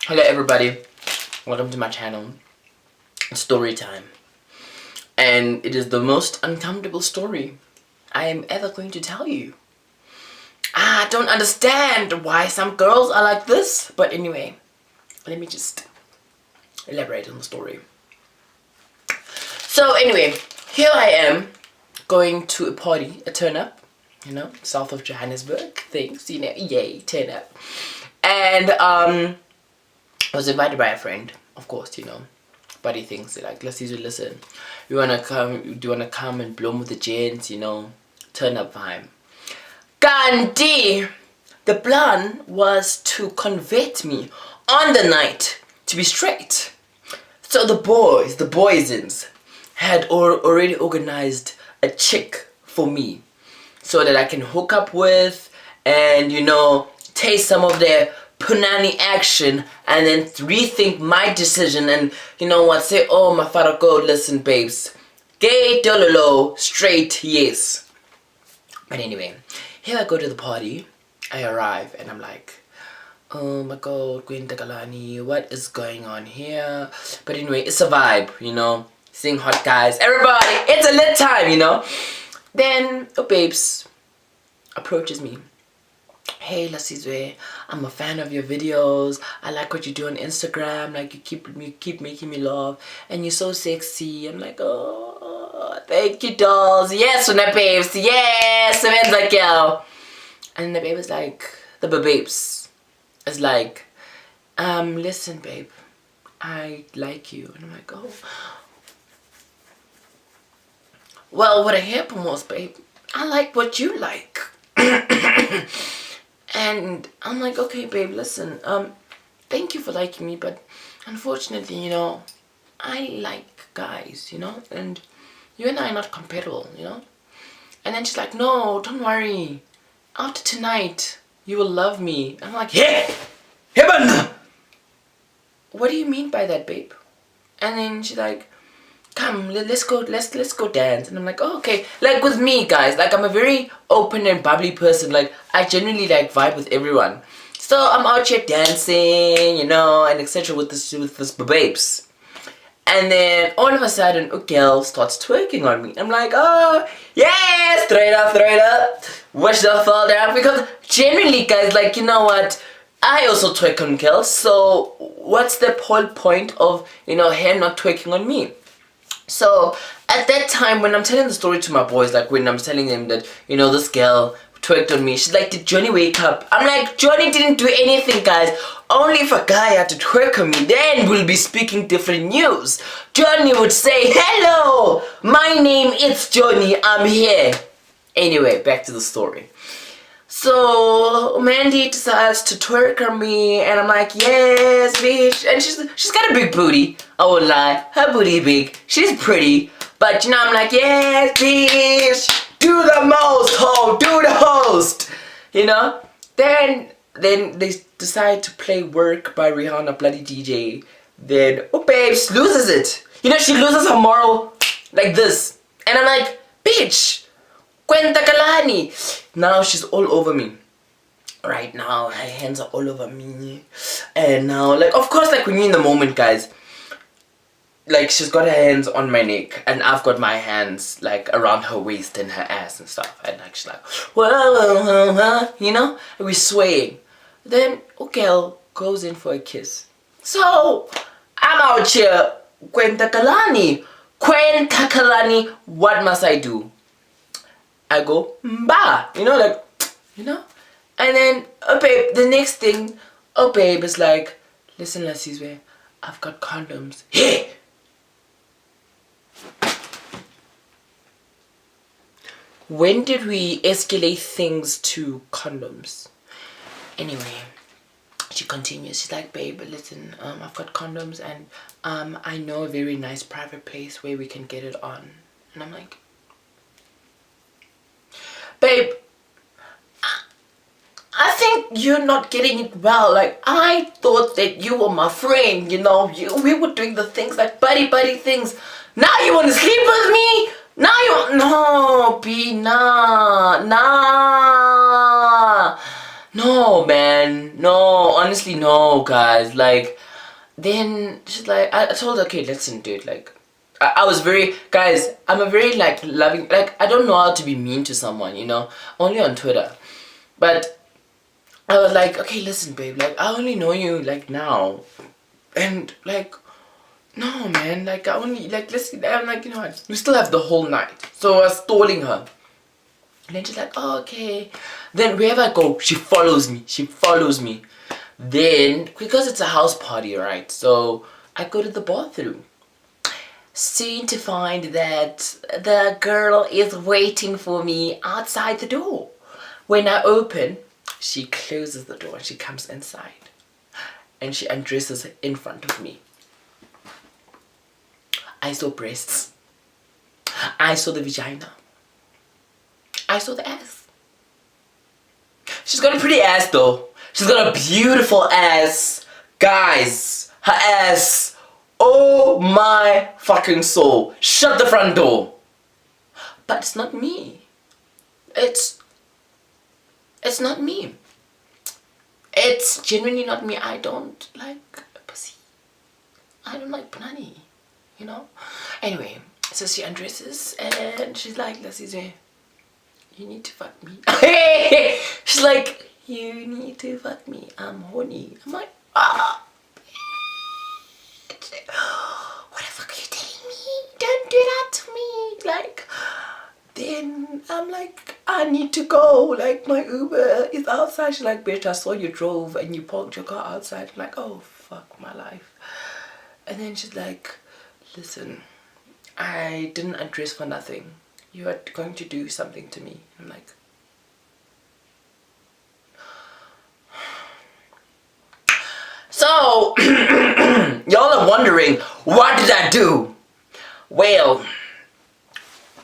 Hello everybody, welcome to my channel. It's story time, and it is the most uncomfortable story I am ever going to tell you. I don't understand why some girls are like this, but anyway, let me just elaborate on the story. So anyway, here I am going to a party, a turn up, south of Johannesburg, things, yay, turn up. And I was invited by a friend, of course, buddy thinks like, listen, do you wanna come and blow with the gents, turn up vibe. Gandhi! The plan was to convert me on the night to be straight. So the boysins had already organized a chick for me so that I can hook up with and, taste some of their punani action and then rethink my decision and, say, oh, my father God, listen, babes. Gay, dololo, straight, yes. But anyway, here I go to the party. I arrive and I'm like, oh my God, Queen Takalani, what is going on here? But anyway, it's a vibe, seeing hot guys. Everybody, it's a lit time, Then, babes approaches me. Hey, Lasizwe, I'm a fan of your videos. I like what you do on Instagram. Like, you keep making me laugh. And you're so sexy. I'm like, oh, thank you, dolls. Yes, my babes. Yes, it's like, yo. And the babe is like, babes is like, listen, babe, I like you. And I'm like, oh. Well, what happened was, babe, I like what you like. And I'm like, okay, babe, listen, thank you for liking me, but unfortunately, I like guys, and you and I are not compatible, And then she's like, no, don't worry. After tonight, you will love me. I'm like, yeah, heaven. What do you mean by that, babe? And then she's like, come, let's go dance. And I'm like, oh, okay. Like with me, guys, like I'm a very open and bubbly person. Like I genuinely like vibe with everyone. So I'm out here dancing, and etc. with this babes. And then all of a sudden, a girl starts twerking on me. I'm like, oh, yes, straight up. Wish the fall down. Because generally, guys, like, you know what? I also twerk on girls. So what's the whole point of, her not twerking on me? So at that time, when I'm telling the story to my boys, like when I'm telling them that, this girl twerked on me, she's like, did Johnny wake up? I'm like, Johnny didn't do anything, guys. Only if a guy had to twerk on me, then we'll be speaking different news. Johnny would say, hello, my name is Johnny, I'm here. Anyway, back to the story. So Mandy decides to twerk on me, and I'm like, yes, bitch. And she's got a big booty. I won't lie, her booty big. She's pretty, but I'm like, yes, bitch. Do the most, ho. Do the host. Then they decide to play "Work" by Rihanna, bloody DJ. Then babes loses it. She loses her moral like this, and I'm like, bitch. Kwenta kalani. Now she's all over me. Right now, her hands are all over me. And now, like, of course, like when you're in the moment, guys, like she's got her hands on my neck and I've got my hands like around her waist and her ass and stuff. And like she's like, whoa, we're swaying. Then, girl goes in for a kiss. So, I'm out here, Kwenta kalani. What must I do? I go, bah, and then, babe, the next thing, babe is like, listen, Lasizwe, I've got condoms. Hey! When did we escalate things to condoms? Anyway, she continues, she's like, babe, listen, I've got condoms and, I know a very nice private place where we can get it on. And I'm like, babe, I think you're not getting it well. Like, I thought that you were my friend, we were doing the things like buddy things. Now you want to sleep with me? Now you want, no, B, nah. No, man. No, honestly, no, guys. Like, then she's like, I told her, okay, listen, dude. Like, I was very, guys, I'm a very, like, loving, like, I don't know how to be mean to someone, you know, only on Twitter. But I was like, okay, listen, babe, like, I only know you, like, now. And, like, no, man, like, I only, like, listen, I'm like, you know what, we still have the whole night. So I was stalling her. And then she's like, oh, okay. Then wherever I go, she follows me. She follows me. Then, because it's a house party, right? So I go to the bathroom. Soon to find that the girl is waiting for me outside the door. When I open, she closes the door and she comes inside. And she undresses in front of me. I saw breasts. I saw the vagina. I saw the ass. She's got a pretty ass though. She's got a beautiful ass. Guys, her ass. Oh my fucking soul. Shut the front door. But it's not me. It's not me. It's genuinely not me. I don't like pussy. I don't like punani. You know? Anyway, so she undresses and she's like, Lasize, you need to fuck me. She's like, you need to fuck me. I'm horny. I'm like, ah. What the fuck are you telling me? Don't do that to me. Like, then I'm like, I need to go. Like, my Uber is outside. She's like, bitch, I saw you drove and you parked your car outside. I'm like, oh, fuck my life. And then she's like, listen, I didn't undress for nothing. You are going to do something to me. I'm like, so, y'all are wondering, what did I do? Well,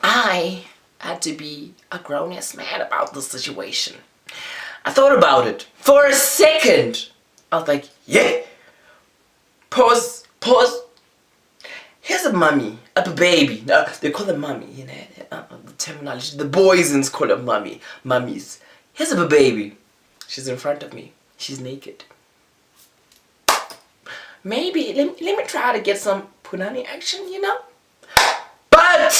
I had to be a grown-ass man about the situation. I thought about it for a second. I was like, yeah. Pause. Here's a mummy, a baby. They call them mummy, you know, the terminology. The boys call them mummy, mummies. Here's a baby. She's in front of me. She's naked. Maybe, let me try to get some punani action, you know? But,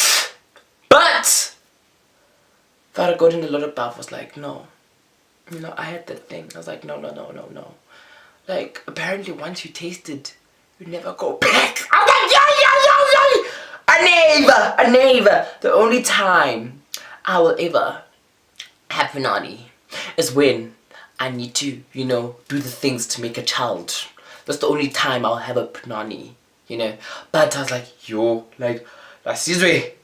Father Gordon the Lord above was like, no. You know, I had that thing. I was like, no. Like, apparently once you taste it, you never go back. I was like, yo. I never. The only time I will ever have punani is when I need to, you know, do the things to make a child. That's the only time I'll have a punani, you know. But I was like, yo, like, la Sizwe,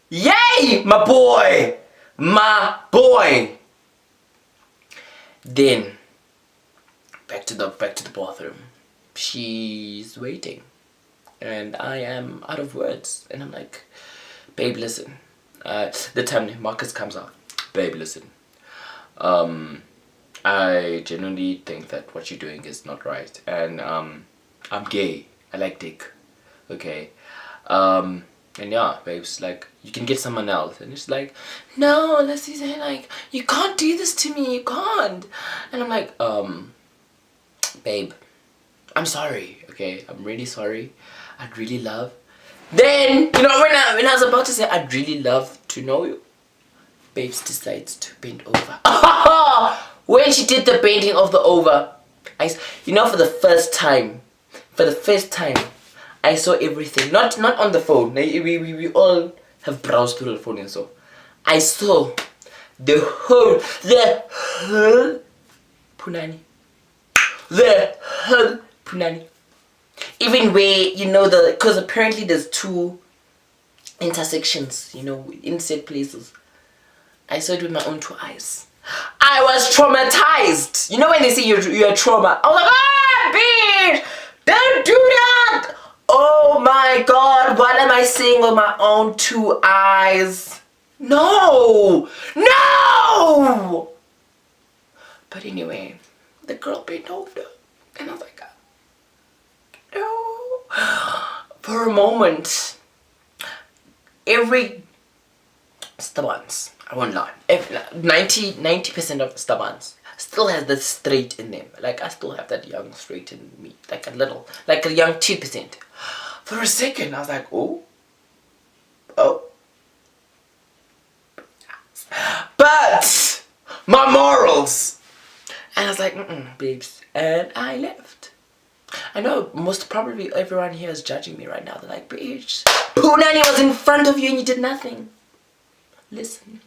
yay, my boy. Then back to the bathroom. She's waiting, and I am out of words, and I'm like, babe, listen. The time Marcus comes out, babe, listen. I genuinely think that what you're doing is not right, and I'm gay. I like dick. Okay. And yeah, babes, like, you can get someone else. And it's like, no, Leslie saying, like, you can't do this to me, you can't. And I'm like, babe, I'm sorry, okay? I'm really sorry. I'd really love. Then, you know, when I was about to say, I'd really love to know you, babes decides to bend over. When she did the bending of the over, you know, for the first time, I saw everything. Not on the phone. We all have browsed through the phone and so. I saw the whole punani. The whole punani. Even where, you know, because apparently there's two intersections, you know, in set places. I saw it with my own two eyes. I was traumatized. You know when they say you're trauma. I was like, bitch, don't do that. Oh my God, what am I seeing with my own two eyes? No. But anyway, the girl bent over, and I was like, no. For a moment, every Stubborns. I won't lie. 90% of stubborns still has the straight in them. Like, I still have that young straight in me. Like a little. Like a young 2%. For a second, I was like, oh. But my morals. And I was like, babes. And I left. I know most probably everyone here is judging me right now. They're like, bitch, Punani was in front of you and you did nothing. Listen,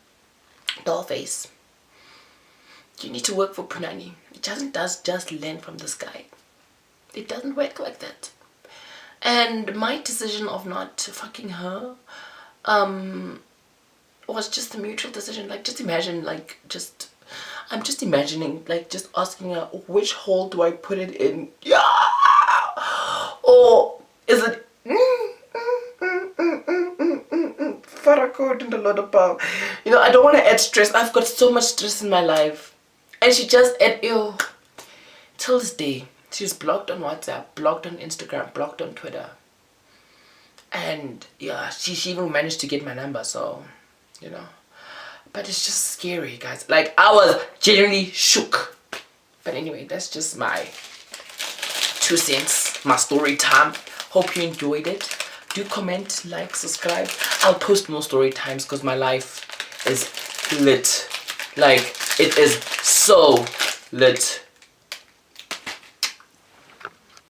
dollface. You need to work for Punani. It doesn't just land from the sky. It doesn't work like that. And my decision of not fucking her was just a mutual decision. Like, just imagine, like, I'm just imagining, like, just asking her, which hole do I put it in? Yeah! Or is it Farako and a lot of power? You know, I don't want to add stress. I've got so much stress in my life. And she just till this day, she's blocked on WhatsApp, blocked on Instagram, blocked on Twitter. And yeah, she even managed to get my number, so, you know. But it's just scary, guys. Like, I was genuinely shook. But anyway, that's just my 2 cents, my story time. Hope you enjoyed it. Do comment, like, subscribe. I'll post more story times because my life is lit. Like, it is so lit.